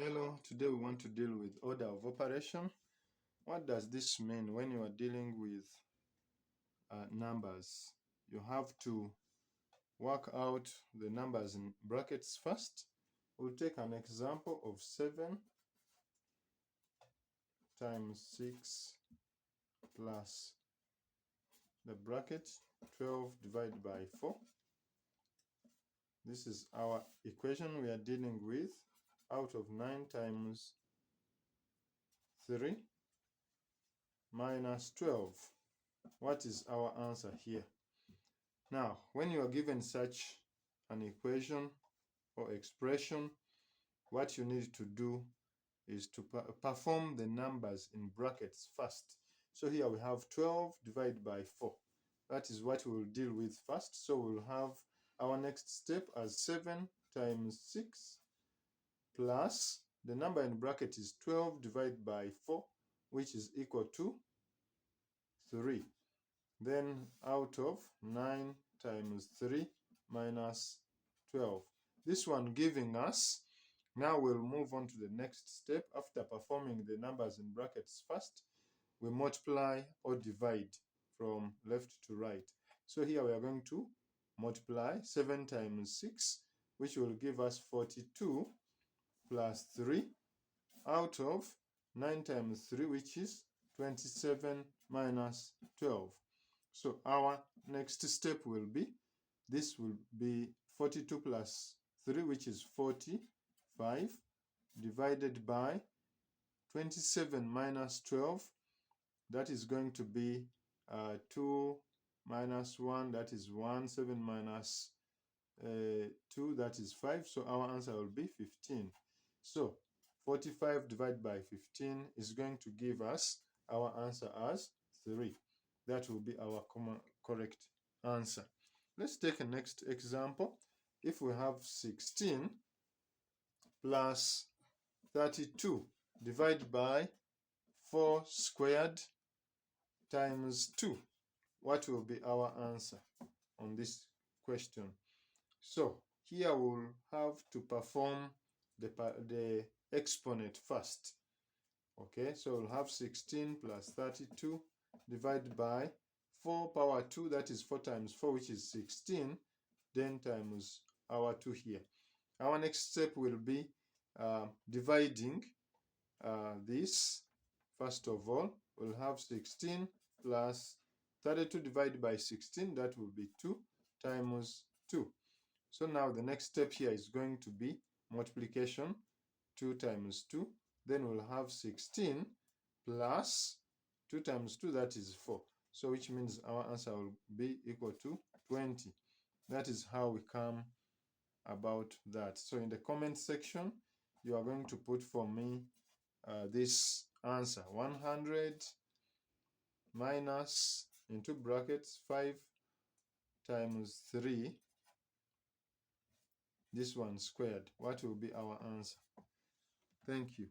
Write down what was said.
Hello, today we want to deal with order of operation. What does this mean when you are dealing with numbers? You have to work out the numbers in brackets first. We'll take an example of 7 times 6 plus the bracket 12 divided by 4. This is our equation we are dealing with. Out of 9 times 3 minus 12. What is our answer here? Now, when you are given such an equation or expression, what you need to do is to perform the numbers in brackets first. So here we have 12 divided by 4. That is what we will deal with first. So we will have our next step as 7 times 6 plus the number in bracket is 12 divided by 4, which is equal to 3. Then out of 9 times 3 minus 12. This one giving us, now we'll move on to the next step. After performing the numbers in brackets first, we multiply or divide from left to right. So here we are going to multiply 7 times 6, which will give us 42 plus 3 out of 9 times 3, which is 27 minus 12. So our next step will be, this will be 42 plus 3, which is 45, divided by 27 minus 12. That is going to be 2 minus 1, that is 1. 7 minus 2, that is 5. So our answer will be 15. So 45 divided by 15 is going to give us our answer as 3. That will be our correct answer. Let's take a next example. If we have 16 plus 32 divided by 4 squared times 2, what will be our answer on this question? So here we'll have to perform the exponent first. Okay, so we'll have 16 plus 32 divided by 4 power 2, that is 4 times 4, which is 16, then times our 2 here. Our next step will be dividing this. First of all, we'll have 16 plus 32 divided by 16, that will be 2 times 2. So now the next step here is going to be multiplication, 2 times 2. Then we'll have 16 plus 2 times 2, that is 4. So which means our answer will be equal to 20. That is how we come about that. So in the comment section, you are going to put for me this answer. 100 minus, into brackets, 5 times 3. This one squared. What will be our answer? Thank you.